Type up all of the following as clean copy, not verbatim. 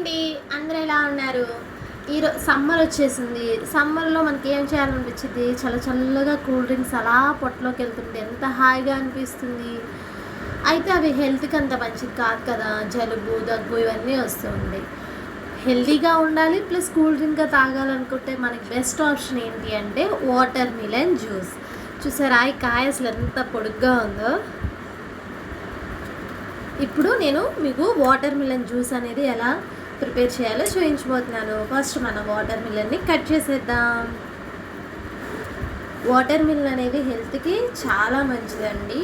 అండి, అందరూ ఎలా ఉన్నారు? ఈరోజు సమ్మర్ వచ్చేసింది. సమ్మర్లో మనకి ఏం చేయాలనిపించింది? చాలా చల్లగా కూల్ డ్రింక్స్ అలా పొట్టలోకి వెళ్తుంటే ఎంత హాయిగా అనిపిస్తుంది. అయితే అవి హెల్త్కి అంత మంచిది కాదు కదా. జలుబు దగ్గు ఇవన్నీ వస్తూ ఉంటాయి. హెల్తీగా ఉండాలి ప్లస్ కూల్ డ్రింక్గా తాగాలనుకుంటే మనకి బెస్ట్ ఆప్షన్ ఏంటి అంటే వాటర్ మిలన్ జ్యూస్. చూసారా ఈ కాయ అసలు ఎంత పొడుగ్గా ఉందో. ఇప్పుడు నేను మీకు వాటర్ మిలన్ జ్యూస్ అనేది ఎలా ప్రిపేర్ చేయాలో చూపించబోతున్నాను. ఫస్ట్ మనం వాటర్ మిలన్ని కట్ చేసేద్దాం. వాటర్ మిలన్ అనేది హెల్త్కి చాలా మంచిదండి.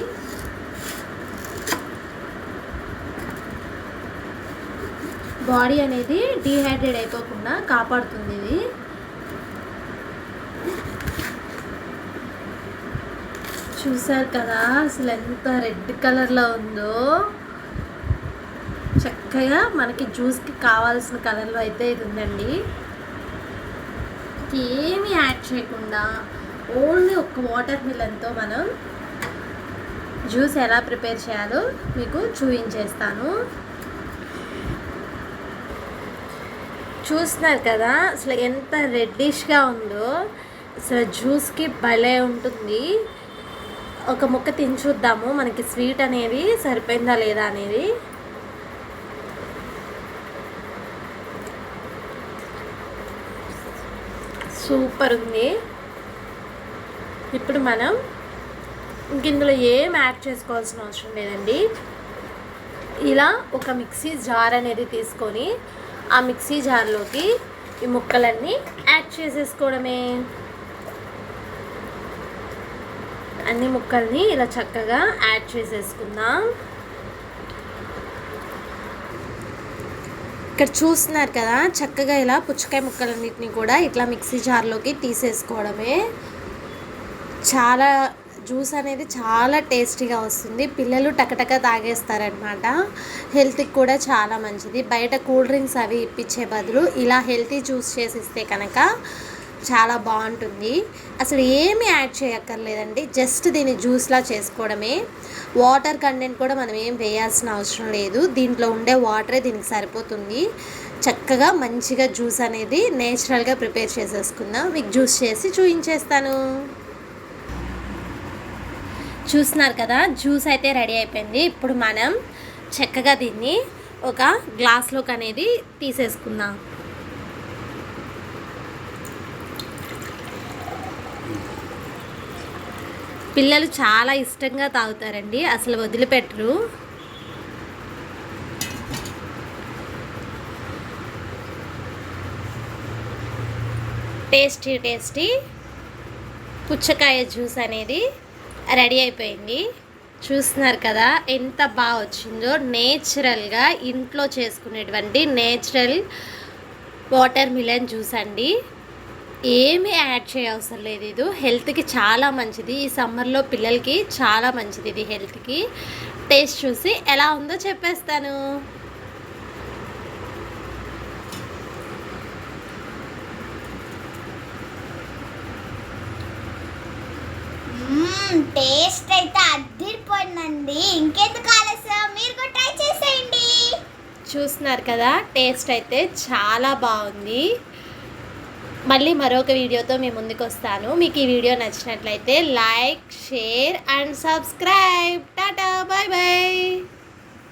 బాడీ అనేది డీహైడ్రేట్ అయిపోకుండా కాపాడుతుంది ఇది. చూసారు కదా అసలు ఎంత రెడ్ కలర్లో ఉందో. చక్కగా మనకి జ్యూస్కి కావాల్సిన కలర్లో అయితే ఇది ఉందండి. ఏమీ యాడ్ చేయకుండా ఓన్లీ ఒక వాటర్ మిలన్తో మనం జ్యూస్ ఎలా ప్రిపేర్ చేయాలో మీకు చూపించేస్తాను. చూస్తున్నారు కదా అసలు ఎంత రెడ్డిష్గా ఉందో. అసలు జ్యూస్కి భలే ఉంటుంది. ఒక ముక్క తిని చూద్దాము మనకి స్వీట్ అనేది సరిపోయిందా లేదా అనేది. సూపర్ ఉంది. ఇప్పుడు మనం ఇందులో ఏం యాడ్ చేసుకోవాల్సిన అవసరం లేదండి. ఇలా ఒక మిక్సీ జార్ అనేది తీసుకొని ఆ మిక్సీ జార్లోకి ఈ ముక్కలన్నీ యాడ్ చేసేసుకోవడమే. అన్ని ముక్కల్ని ఇలా చక్కగా యాడ్ చేసేసుకుందాం. ఇక్కడ చూస్తున్నారు కదా చక్కగా ఇలా పుచ్చకాయ ముక్కలన్నిటిని కూడా ఇట్లా మిక్సీ జార్లోకి తీసేసుకోవడమే. చాలా జ్యూస్ అనేది చాలా టేస్టీగా వస్తుంది. పిల్లలు టకటక తాగేస్తారనమాట. హెల్త్కి కూడా చాలా మంచిది. బయట కూల్ డ్రింక్స్ అవి ఇప్పించే బదులు ఇలా హెల్తీ జ్యూస్ చేసిస్తే కనుక చాలా బాగుంటుంది. అసలు ఏమీ యాడ్ చేయక్కర్లేదండి. జస్ట్ దీన్ని జ్యూస్లా చేసుకోవడమే. వాటర్ కంటెంట్ కూడా మనం ఏం వేయాల్సిన అవసరం లేదు. దీంట్లో ఉండే వాటరే దీనికి సరిపోతుంది. చక్కగా మంచిగా జ్యూస్ అనేది నేచురల్గా ప్రిపేర్ చేసేసుకుందాం. మీకు జ్యూస్ చేసి చూపించేస్తాను. చూస్తున్నారు కదా జ్యూస్ అయితే రెడీ అయిపోయింది. ఇప్పుడు మనం చక్కగా దీన్ని ఒక గ్లాస్లోకి అనేది తీసేసుకుందాం. పిల్లలు చాలా ఇష్టంగా తాగుతారండి, అసలు వదిలిపెట్టరు. టేస్టీ టేస్టీ పుచ్చకాయ జ్యూస్ అనేది రెడీ అయిపోయింది. చూస్తున్నారు కదా ఎంత బాగా వచ్చిందో. నేచురల్గా ఇంట్లో చేసుకునేటువంటి నేచురల్ వాటర్ మిలన్ జ్యూస్ అండి. ఏమీ యాడ్ చేయవసరం లేదు. ఇది హెల్త్కి చాలా మంచిది. ఈ సమ్మర్లో పిల్లలకి చాలా మంచిది ఇది హెల్త్కి. టేస్ట్ చూసి ఎలా ఉందో చెప్పేస్తాను. టేస్ట్ అయితే అదిరిపోయిందండి. ఇంకెందుకు ఆలస్యం, మీరు కూడా ట్రై చేసేయండి. చూస్తున్నారు కదా టేస్ట్ అయితే చాలా బాగుంది. మళ్ళీ మరొక వీడియోతో మీ ముందుకు వస్తాను. మీకు ఈ వీడియో నచ్చినట్లయితే like, share and subscribe. Tata, bye bye.